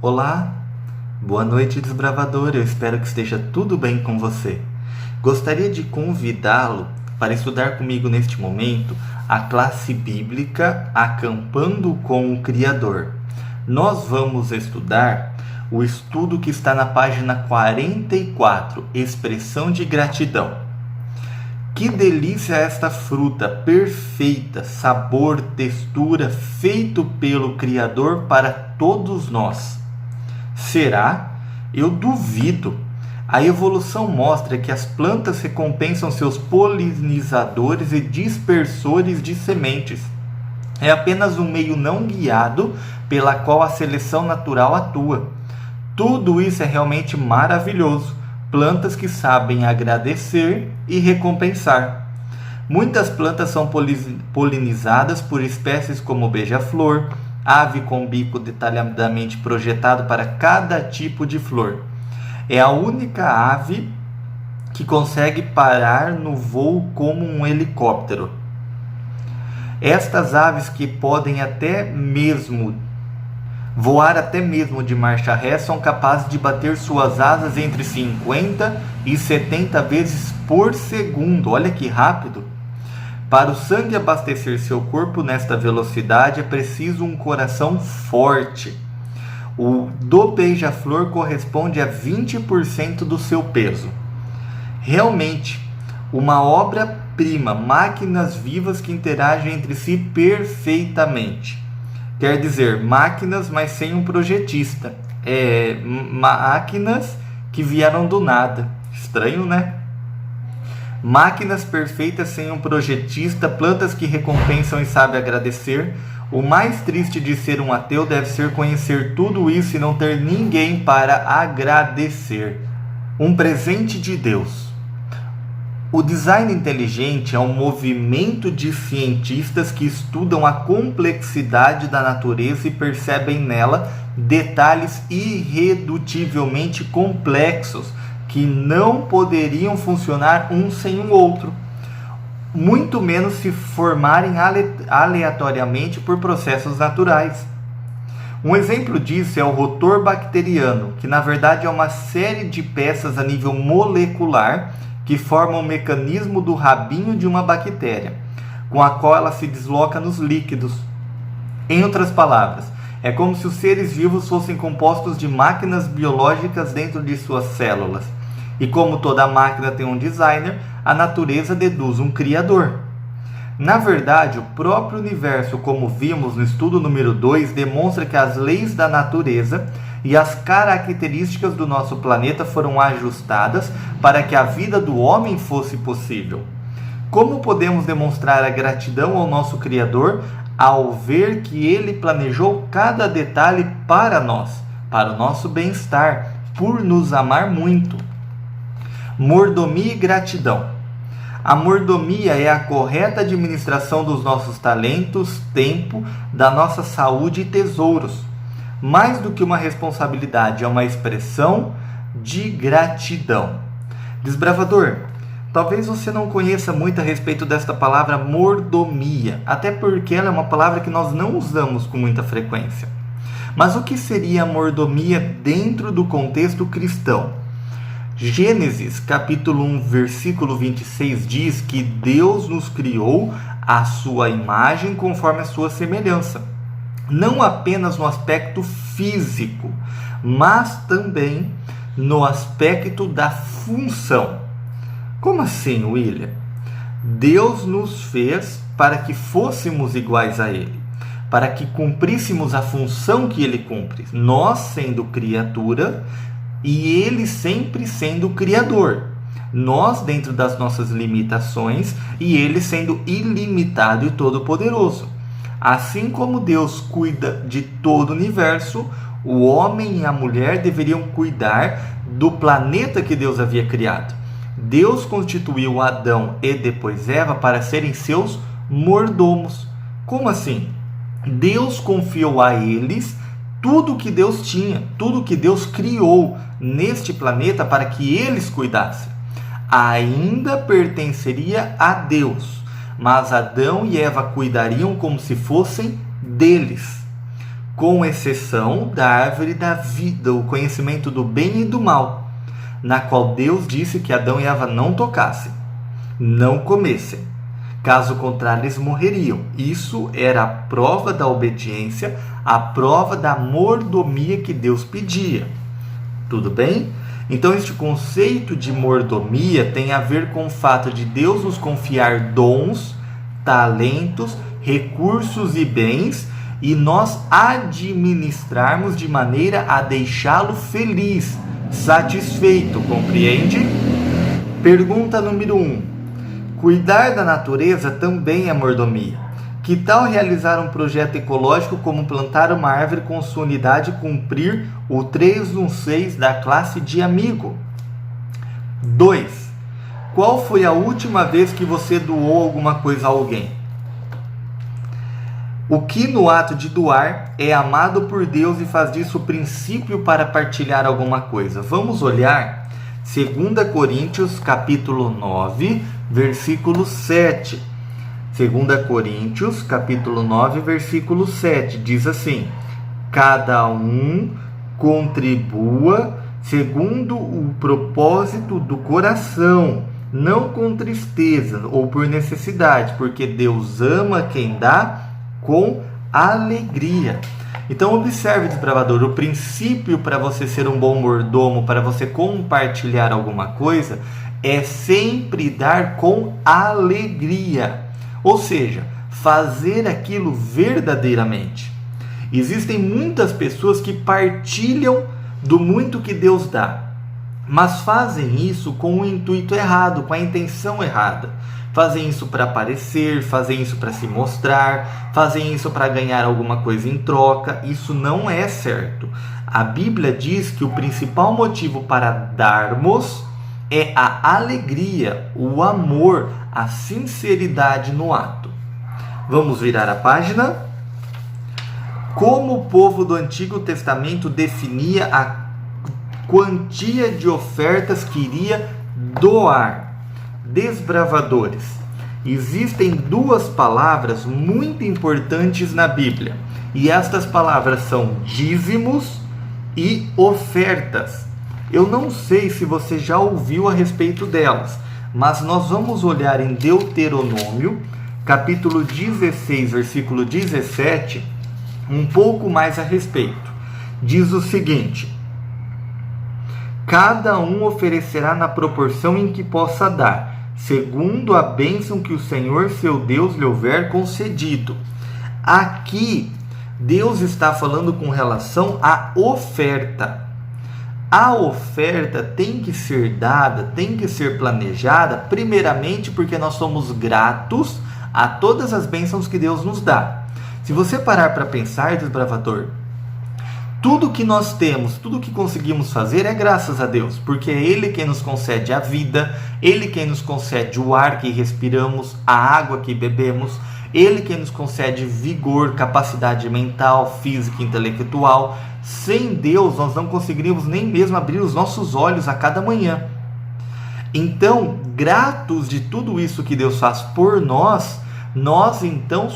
Olá, boa noite, desbravador. Eu espero que esteja tudo bem com você. Gostaria de convidá-lo para estudar comigo neste momento a classe bíblica Acampando com o Criador. Nós vamos estudar o estudo que está na página 44, Expressão de Gratidão. Que delícia esta fruta perfeita, sabor, textura, feito pelo Criador para todos nós. Será? Eu duvido. A evolução mostra que as plantas recompensam seus polinizadores e dispersores de sementes. É apenas um meio não guiado pela qual a seleção natural atua. Tudo isso é realmente maravilhoso. Plantas que sabem agradecer e recompensar. Muitas plantas são polinizadas por espécies como beija-flor, ave com bico detalhadamente projetado para cada tipo de flor. É a única ave que consegue parar no voo como um helicóptero. Estas aves que podem voar até mesmo de marcha ré são capazes de bater suas asas entre 50 e 70 vezes por segundo. Olha que rápido! Para o sangue abastecer seu corpo nesta velocidade é preciso um coração forte. O do beija-flor corresponde a 20% do seu peso. Realmente, uma obra-prima, máquinas vivas que interagem entre si perfeitamente. Quer dizer, máquinas, mas sem um projetista. Máquinas que vieram do nada. Estranho, né? Máquinas perfeitas sem um projetista, plantas que recompensam e sabem agradecer. O mais triste de ser um ateu deve ser conhecer tudo isso e não ter ninguém para agradecer. Um presente de Deus. O design inteligente é um movimento de cientistas que estudam a complexidade da natureza e percebem nela detalhes irredutivelmente complexos que não poderiam funcionar um sem o outro, muito menos se formarem aleatoriamente por processos naturais. Um exemplo disso é o rotor bacteriano, que na verdade é uma série de peças a nível molecular que formam o mecanismo do rabinho de uma bactéria, com a qual ela se desloca nos líquidos. Em outras palavras, é como se os seres vivos fossem compostos de máquinas biológicas dentro de suas células. E como toda máquina tem um designer, a natureza deduz um criador. Na verdade, o próprio universo, como vimos no estudo número 2, demonstra que as leis da natureza e as características do nosso planeta foram ajustadas para que a vida do homem fosse possível. Como podemos demonstrar a gratidão ao nosso Criador ao ver que Ele planejou cada detalhe para nós, para o nosso bem-estar, por nos amar muito? Mordomia e gratidão. A mordomia é a correta administração dos nossos talentos, tempo, da nossa saúde e tesouros. Mais do que uma responsabilidade, é uma expressão de gratidão. Desbravador, talvez você não conheça muito a respeito desta palavra mordomia, até porque ela é uma palavra que nós não usamos com muita frequência. Mas o que seria a mordomia dentro do contexto cristão? Gênesis, capítulo 1, versículo 26 diz que Deus nos criou à sua imagem conforme a sua semelhança. Não apenas no aspecto físico, mas também no aspecto da função. Como assim, William? Deus nos fez para que fôssemos iguais a Ele, para que cumpríssemos a função que Ele cumpre, nós sendo criatura e Ele sempre sendo Criador. Nós dentro das nossas limitações e Ele sendo ilimitado e todo-poderoso. Assim como Deus cuida de todo o universo, o homem e a mulher deveriam cuidar do planeta que Deus havia criado. Deus constituiu Adão e depois Eva para serem seus mordomos. Como assim? Deus confiou a eles tudo que Deus tinha, tudo que Deus criou neste planeta para que eles cuidassem. Ainda pertenceria a Deus, mas Adão e Eva cuidariam como se fossem deles. com exceção da árvore da vida, o conhecimento do bem e do mal, na qual Deus disse que Adão e Eva não tocassem, não comessem. Caso contrário, eles morreriam. Isso era a prova da obediência, a prova da mordomia que Deus pedia. Tudo bem? Então, este conceito de mordomia tem a ver com o fato de Deus nos confiar dons, talentos, recursos e bens, e nós administrarmos de maneira a deixá-lo feliz, satisfeito, compreende? Pergunta número 1. Cuidar da natureza também é mordomia. Que tal realizar um projeto ecológico como plantar uma árvore com sua unidade e cumprir o 316 da classe de amigo? 2. Qual foi a última vez que você doou alguma coisa a alguém? O que no ato de doar é amado por Deus e faz disso o princípio para partilhar alguma coisa? Vamos olhar 2 Coríntios capítulo 9, versículo 7. 2 Coríntios capítulo 9, versículo 7. Diz assim: cada um contribua segundo o propósito do coração, não com tristeza ou por necessidade, porque Deus ama quem dá com alegria. Então observe, desbravador, o princípio para você ser um bom mordomo, para você compartilhar alguma coisa, é sempre dar com alegria. Ou seja, fazer aquilo verdadeiramente. Existem muitas pessoas que partilham do muito que Deus dá, mas fazem isso com o intuito errado, com a intenção errada. Fazem isso para aparecer, fazem isso para se mostrar, fazem isso para ganhar alguma coisa em troca. Isso não é certo. A Bíblia diz que o principal motivo para darmos é a alegria, o amor, a sinceridade no ato. Vamos virar a página? Como o povo do Antigo Testamento definia a quantia de ofertas que iria doar? Desbravadores, existem duas palavras muito importantes na Bíblia, e estas palavras são dízimos e ofertas. Eu não sei se você já ouviu a respeito delas, mas nós vamos olhar em Deuteronômio, capítulo 16, versículo 17, um pouco mais a respeito. Diz o seguinte: cada um oferecerá na proporção em que possa dar, segundo a bênção que o Senhor seu Deus lhe houver concedido. Aqui, Deus está falando com relação à oferta. A oferta tem que ser dada, tem que ser planejada, primeiramente porque nós somos gratos a todas as bênçãos que Deus nos dá. Se você parar para pensar, desbravador, tudo que nós temos, tudo que conseguimos fazer é graças a Deus, porque é Ele quem nos concede a vida, Ele quem nos concede o ar que respiramos, a água que bebemos, Ele quem nos concede vigor, capacidade mental, física e intelectual. Sem Deus, nós não conseguiríamos nem mesmo abrir os nossos olhos a cada manhã. Então, gratos de tudo isso que Deus faz por nós, nós então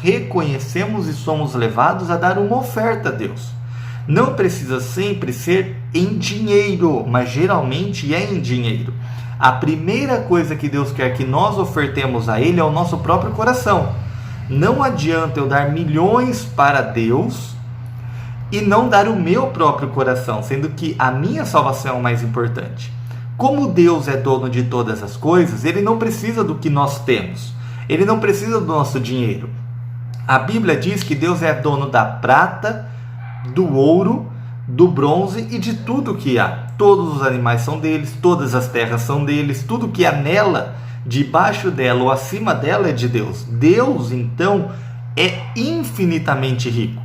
reconhecemos e somos levados a dar uma oferta a Deus. Não precisa sempre ser em dinheiro, mas geralmente é em dinheiro. A primeira coisa que Deus quer que nós ofertemos a Ele é o nosso próprio coração. Não adianta eu dar milhões para Deus e não dar o meu próprio coração, sendo que a minha salvação é o mais importante. Como Deus é dono de todas as coisas, Ele não precisa do que nós temos. Ele não precisa do nosso dinheiro. A Bíblia diz que Deus é dono da prata, do ouro, do bronze e de tudo que há. Todos os animais são deles, todas as terras são deles, tudo que há nela, debaixo dela ou acima dela é de Deus. Deus, então, é infinitamente rico.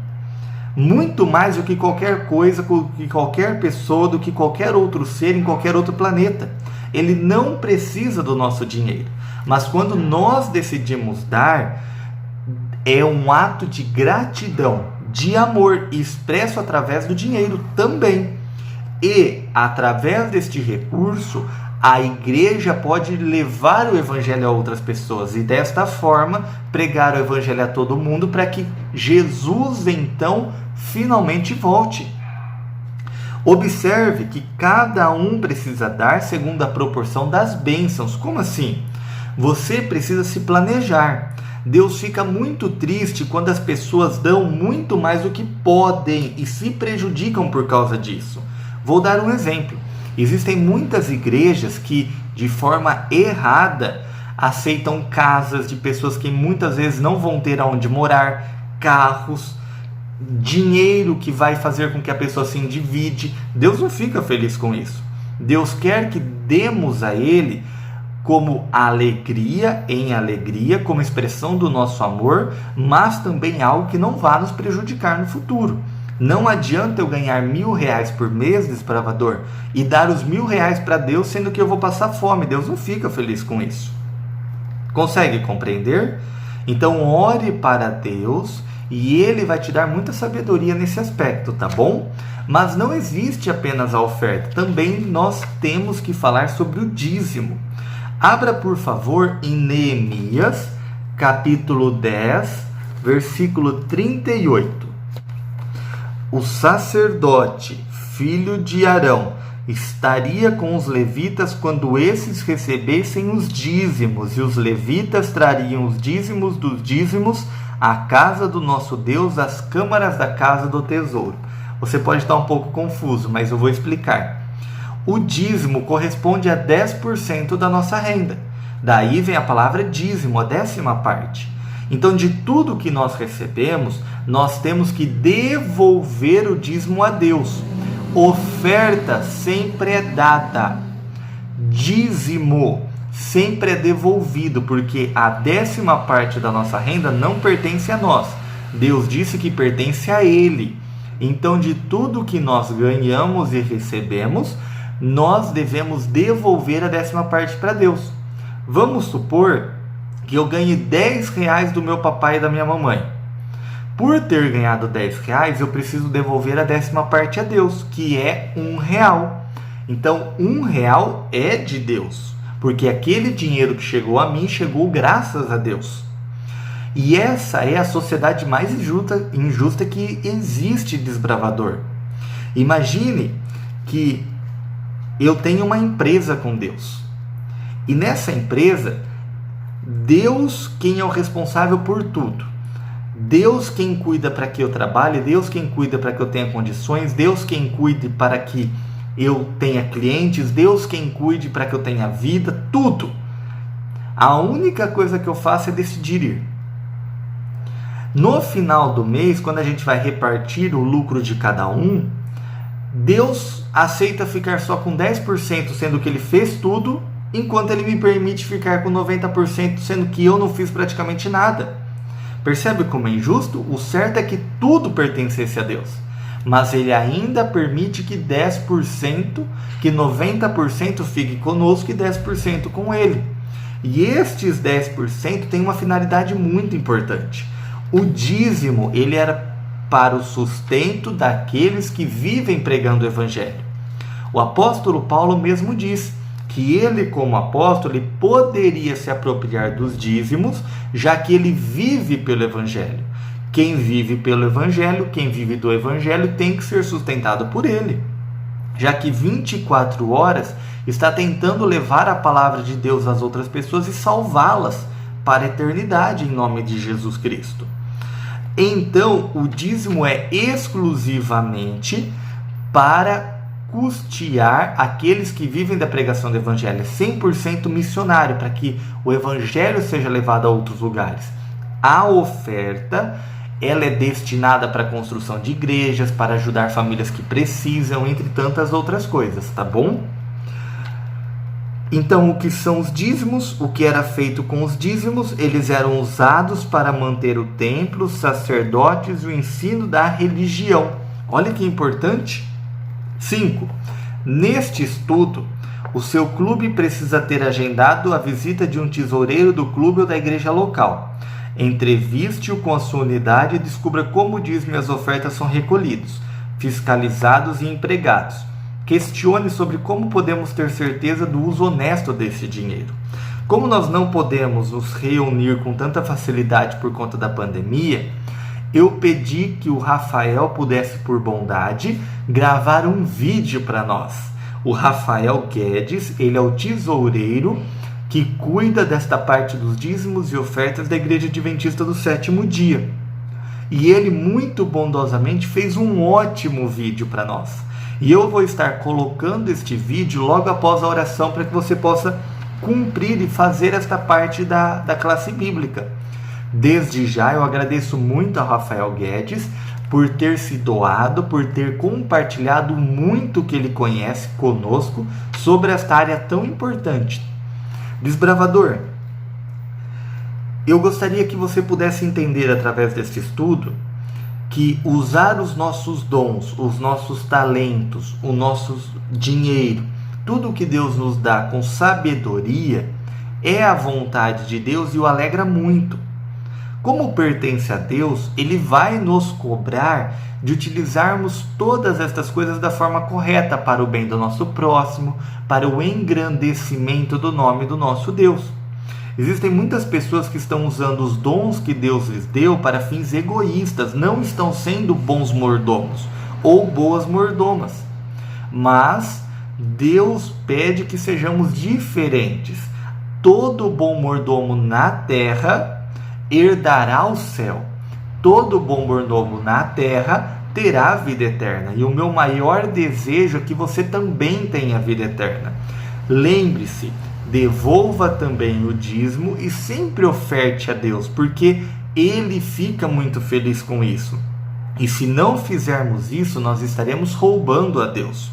Muito mais do que qualquer coisa, do que qualquer pessoa, do que qualquer outro ser em qualquer outro planeta. Ele não precisa do nosso dinheiro. Mas quando nós decidimos dar, é um ato de gratidão, de amor, expresso através do dinheiro também. E, através deste recurso, a igreja pode levar o evangelho a outras pessoas e desta forma pregar o evangelho a todo mundo para que Jesus então finalmente volte. Observe que cada um precisa dar segundo a proporção das bênçãos. Como assim? Você precisa se planejar. Deus fica muito triste quando as pessoas dão muito mais do que podem e se prejudicam por causa disso. Vou dar um exemplo. Existem muitas igrejas que, de forma errada, aceitam casas de pessoas que muitas vezes não vão ter aonde morar, carros, dinheiro que vai fazer com que a pessoa se endivide. Deus não fica feliz com isso. Deus quer que demos a Ele como alegria em alegria, como expressão do nosso amor, mas também algo que não vá nos prejudicar no futuro. Não adianta eu ganhar R$1.000 por mês, desbravador, e dar os R$1.000 para Deus, sendo que eu vou passar fome. Deus não fica feliz com isso. Consegue compreender? Então ore para Deus e Ele vai te dar muita sabedoria nesse aspecto, tá bom? Mas não existe apenas a oferta. Também nós temos que falar sobre o dízimo. Abra, por favor, em Neemias, capítulo 10, versículo 38. O sacerdote, filho de Arão, estaria com os levitas quando esses recebessem os dízimos, e os levitas trariam os dízimos dos dízimos à casa do nosso Deus, às câmaras da casa do tesouro. Você pode estar um pouco confuso, mas eu vou explicar. O dízimo corresponde a 10% da nossa renda. Daí vem a palavra dízimo, a 10ª parte. Então, de tudo que nós recebemos, nós temos que devolver o dízimo a Deus. Oferta sempre é dada. Dízimo sempre é devolvido, porque a 10ª parte da nossa renda não pertence a nós. Deus disse que pertence a Ele. Então, de tudo que nós ganhamos e recebemos, nós devemos devolver a 10ª parte para Deus. Vamos supor que eu ganhe R$10 do meu papai e da minha mamãe. Por ter ganhado R$10, eu preciso devolver a 10ª parte a Deus, que é R$1. Então, R$1 é de Deus, porque aquele dinheiro que chegou a mim, chegou graças a Deus. E essa é a sociedade mais injusta que existe, desbravador. Imagine que eu tenho uma empresa com Deus. E nessa empresa, Deus quem é o responsável por tudo. Deus quem cuida para que eu trabalhe, Deus quem cuida para que eu tenha condições, Deus quem cuide para que eu tenha clientes, Deus quem cuide para que eu tenha vida, tudo. A única coisa que eu faço é decidir ir. No final do mês, quando a gente vai repartir o lucro de cada um, Deus aceita ficar só com 10%, sendo que Ele fez tudo, enquanto Ele me permite ficar com 90%, sendo que eu não fiz praticamente nada. Percebe como é injusto? O certo é que tudo pertencesse a Deus, mas Ele ainda permite que 10%, que 90% fique conosco e 10% com Ele. E estes 10% têm uma finalidade muito importante. O dízimo, ele era para o sustento daqueles que vivem pregando o Evangelho. O apóstolo Paulo mesmo diz que ele, como apóstolo, ele poderia se apropriar dos dízimos, já que ele vive pelo Evangelho. Quem vive pelo Evangelho, quem vive do Evangelho, tem que ser sustentado por ele, já que 24 horas está tentando levar a palavra de Deus às outras pessoas e salvá-las para a eternidade, em nome de Jesus Cristo. Então, o dízimo é exclusivamente para custear aqueles que vivem da pregação do Evangelho, é 100% missionário, para que o Evangelho seja levado a outros lugares. A oferta, ela é destinada para a construção de igrejas, para ajudar famílias que precisam, entre tantas outras coisas, tá bom? Então, o que são os dízimos? O que era feito com os dízimos? Eles eram usados para manter o templo, os sacerdotes e o ensino da religião. Olha que importante. 5. Neste estudo, o seu clube precisa ter agendado a visita de um tesoureiro do clube ou da igreja local. Entreviste-o com a sua unidade e descubra como o dízimo e as ofertas são recolhidos, fiscalizados e empregados. Questione sobre como podemos ter certeza do uso honesto desse dinheiro. Como nós não podemos nos reunir com tanta facilidade por conta da pandemia, eu pedi que o Rafael pudesse, por bondade, gravar um vídeo para nós. O Rafael Guedes, ele é o tesoureiro que cuida desta parte dos dízimos e ofertas da Igreja Adventista do Sétimo Dia. E ele muito bondosamente fez um ótimo vídeo para nós. E eu vou estar colocando este vídeo logo após a oração para que você possa cumprir e fazer esta parte da classe bíblica. Desde já eu agradeço muito a Rafael Guedes por ter se doado, por ter compartilhado muito que ele conhece conosco sobre esta área tão importante. Desbravador, eu gostaria que você pudesse entender através deste estudo que usar os nossos dons, os nossos talentos, o nosso dinheiro, tudo que Deus nos dá com sabedoria é a vontade de Deus e o alegra muito. Como pertence a Deus, Ele vai nos cobrar de utilizarmos todas estas coisas da forma correta para o bem do nosso próximo, para o engrandecimento do nome do nosso Deus. Existem muitas pessoas que estão usando os dons que Deus lhes deu para fins egoístas, não estão sendo bons mordomos ou boas mordomas. Mas Deus pede que sejamos diferentes. Todo bom mordomo na terra herdará o céu. Todo bom mordomo na terra terá a vida eterna. E o meu maior desejo é que você também tenha a vida eterna. Lembre-se, devolva também o dízimo e sempre oferte a Deus, porque Ele fica muito feliz com isso. E se não fizermos isso, nós estaremos roubando a Deus.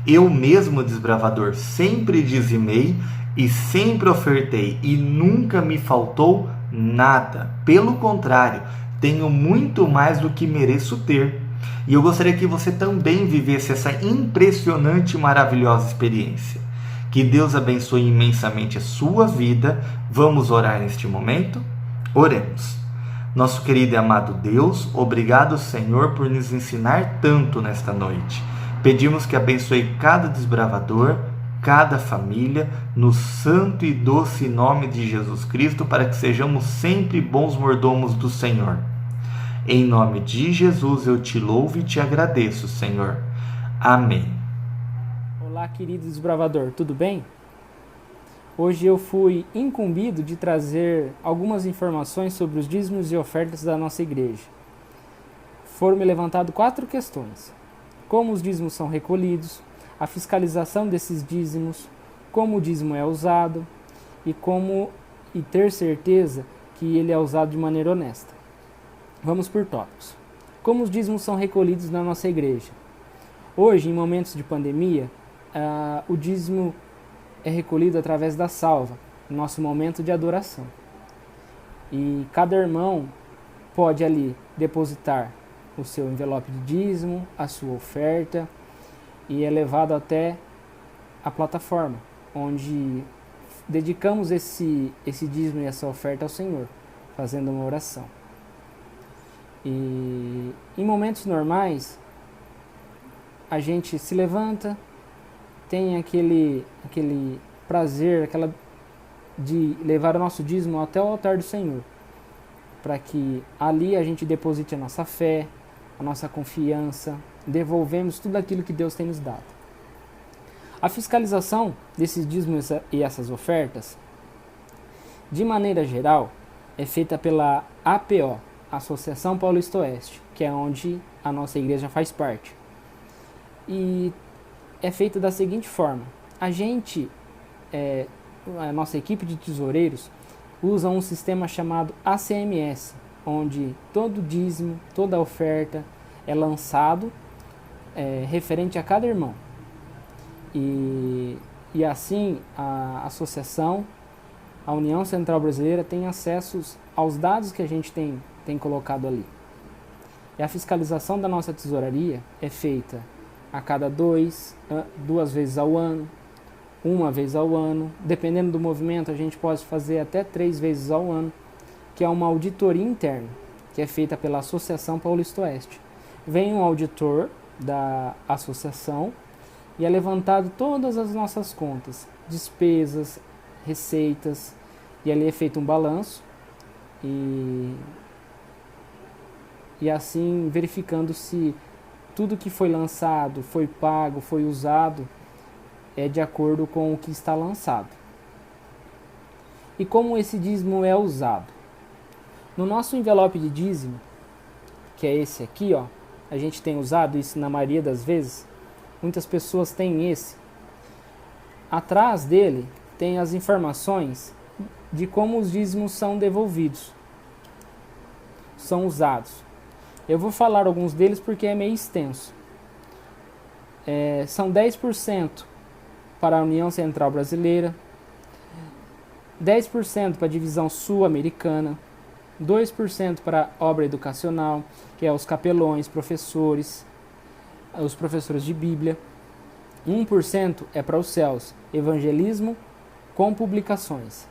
Eu mesmo, desbravador, sempre dizimei e sempre ofertei e nunca me faltou nada. Pelo contrário, tenho muito mais do que mereço ter. E eu gostaria que você também vivesse essa impressionante e maravilhosa experiência. Que Deus abençoe imensamente a sua vida. Vamos orar neste momento? Oremos. Nosso querido e amado Deus, obrigado, Senhor, por nos ensinar tanto nesta noite. Pedimos que abençoe cada desbravador, cada família, no santo e doce nome de Jesus Cristo, para que sejamos sempre bons mordomos do Senhor. Em nome de Jesus eu te louvo e te agradeço, Senhor. Amém. Olá, querido desbravador, tudo bem? Hoje eu fui incumbido de trazer algumas informações sobre os dízimos e ofertas da nossa igreja. Foram-me levantadas 4 questões. Como os dízimos são recolhidos, a fiscalização desses dízimos, como o dízimo é usado e ter certeza que ele é usado de maneira honesta. Vamos por tópicos. Como os dízimos são recolhidos na nossa igreja? Hoje, em momentos de pandemia, o dízimo é recolhido através da salva, nosso momento de adoração. E cada irmão pode ali depositar o seu envelope de dízimo, a sua oferta, e é levado até a plataforma, onde dedicamos esse dízimo e essa oferta ao Senhor, fazendo uma oração. E em momentos normais, a gente se levanta, tem aquele prazer, de levar o nosso dízimo até o altar do Senhor, para que ali a gente deposite a nossa fé, a nossa confiança, devolvemos tudo aquilo que Deus tem nos dado. A fiscalização desses dízimos e essas ofertas, de maneira geral, é feita pela APO, Associação Paulista Oeste, que é onde a nossa igreja faz parte. E é feita da seguinte forma: a nossa equipe de tesoureiros usa um sistema chamado ACMS, onde todo dízimo, toda oferta é lançado referente a cada irmão. E assim a associação, a União Central Brasileira, tem acesso aos dados que a gente tem colocado ali. E a fiscalização da nossa tesouraria é feita a cada 2 vezes ao ano, 1 vez ao ano. Dependendo do movimento, a gente pode fazer até 3 vezes ao ano, que é uma auditoria interna, que é feita pela Associação Paulista Oeste. Vem um auditor da associação e é levantado todas as nossas contas, despesas, receitas, e ali é feito um balanço e assim verificando se tudo que foi lançado, foi pago, foi usado, é de acordo com o que está lançado. E como esse dízimo é usado? No nosso envelope de dízimo, que é esse aqui, ó, a gente tem usado isso na maioria das vezes, muitas pessoas têm esse. Atrás dele tem as informações de como os dízimos são devolvidos, são usados. Eu vou falar alguns deles porque é meio extenso. São 10% para a União Central Brasileira, 10% para a Divisão Sul-Americana, 2% para a obra educacional, que é os capelões, professores, os professores de Bíblia, 1% é para os céus, evangelismo com publicações,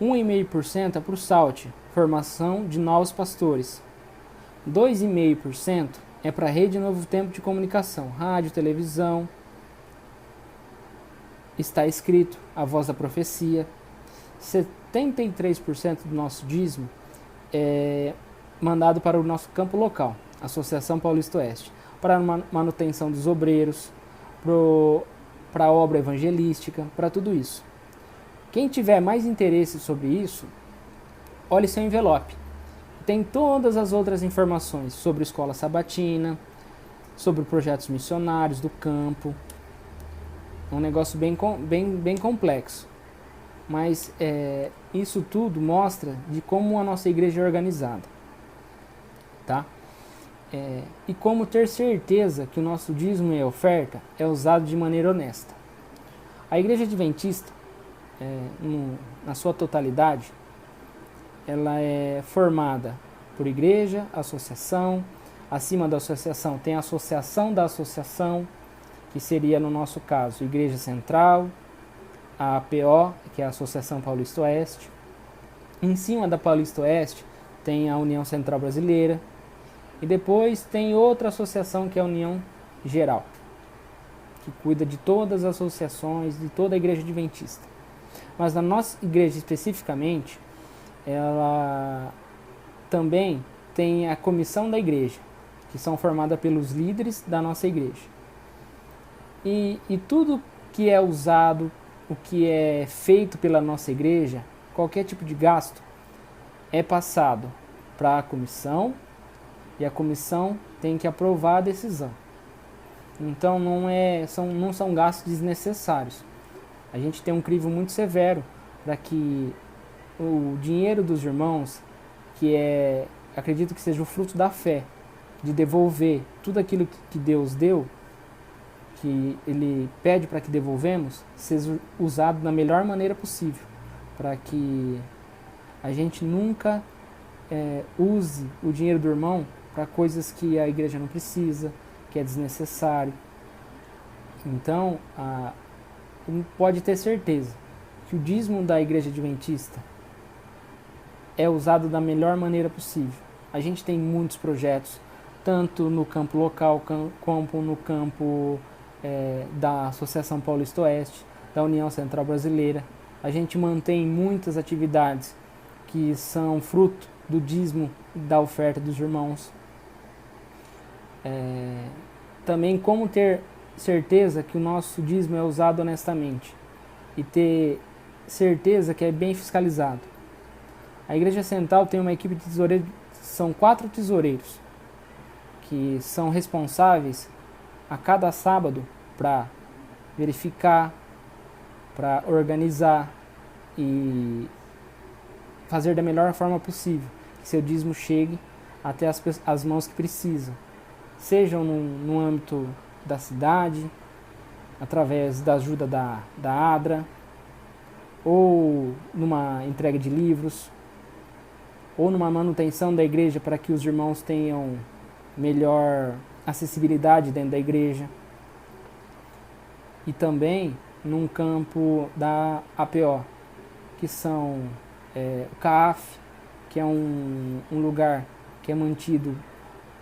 1,5% é para o SALT, formação de novos pastores, 2,5% é para a Rede Novo Tempo de Comunicação, rádio, televisão, está escrito, a voz da profecia. 73% do nosso dízimo é mandado para o nosso campo local, Associação Paulista Oeste, para a manutenção dos obreiros, para a obra evangelística, para tudo isso. Quem tiver mais interesse sobre isso, olhe seu envelope. Tem todas as outras informações sobre escola sabatina, sobre projetos missionários do campo. É um negócio bem complexo. Mas isso tudo mostra de como a nossa igreja é organizada. Tá? E como ter certeza que o nosso dízimo e oferta é usado de maneira honesta. A igreja adventista, na sua totalidade, ela é formada por igreja, associação. Acima da associação tem a associação da associação, que seria, no nosso caso, Igreja Central, a APO, que é a Associação Paulista Oeste. Em cima da Paulista Oeste tem a União Central Brasileira. E depois tem outra associação, que é a União Geral, que cuida de todas as associações, de toda a igreja adventista. Mas na nossa igreja especificamente, ela também tem a comissão da igreja, que são formadas pelos líderes da nossa igreja. E tudo que é usado, o que é feito pela nossa igreja, qualquer tipo de gasto, é passado para a comissão, e a comissão tem que aprovar a decisão. Então não são gastos desnecessários. A gente tem um crivo muito severo para que o dinheiro dos irmãos, acredito que seja o fruto da fé, de devolver tudo aquilo que Deus deu, que Ele pede para que devolvemos, seja usado da melhor maneira possível, para que a gente nunca use o dinheiro do irmão para coisas que a igreja não precisa, que é desnecessário. Então, pode ter certeza que o dízimo da igreja adventista é usado da melhor maneira possível. A gente tem muitos projetos, tanto no campo local, como no campo da Associação Paulista Oeste, da União Central Brasileira. A gente mantém muitas atividades que são fruto do dízimo e da oferta dos irmãos. Também como ter certeza que o nosso dízimo é usado honestamente e ter certeza que é bem fiscalizado. A Igreja Central tem uma equipe de tesoureiros, são 4 tesoureiros que são responsáveis a cada sábado para verificar, para organizar e fazer da melhor forma possível que seu dízimo chegue até as mãos que precisam, sejam no âmbito da cidade, através da ajuda da ADRA, ou numa entrega de livros, ou numa manutenção da igreja para que os irmãos tenham melhor acessibilidade dentro da igreja, e também num campo da APO, que são o CAF, que é um lugar que é mantido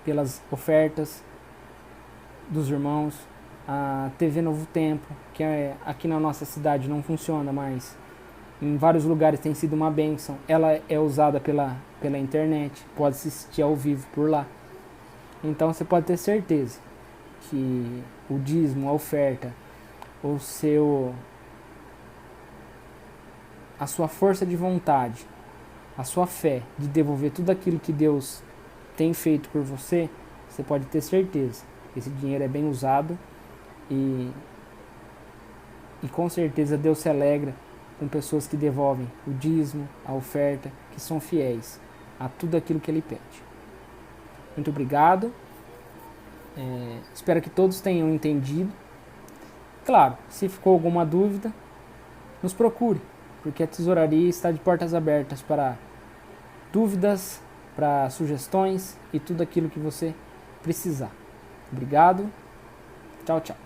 pelas ofertas dos irmãos, a TV Novo Tempo, que aqui na nossa cidade não funciona mais. Em vários lugares tem sido uma bênção. Ela é usada pela internet, pode assistir ao vivo por lá. Então você pode ter certeza que o dízimo, a oferta, a sua força de vontade, a sua fé de devolver tudo aquilo que Deus tem feito por você, você pode ter certeza. Esse dinheiro é bem usado e com certeza Deus se alegra com pessoas que devolvem o dízimo, a oferta, que são fiéis a tudo aquilo que Ele pede. Muito obrigado. Espero que todos tenham entendido. Claro, se ficou alguma dúvida, nos procure, porque a tesouraria está de portas abertas para dúvidas, para sugestões e tudo aquilo que você precisar. Obrigado. Tchau, tchau.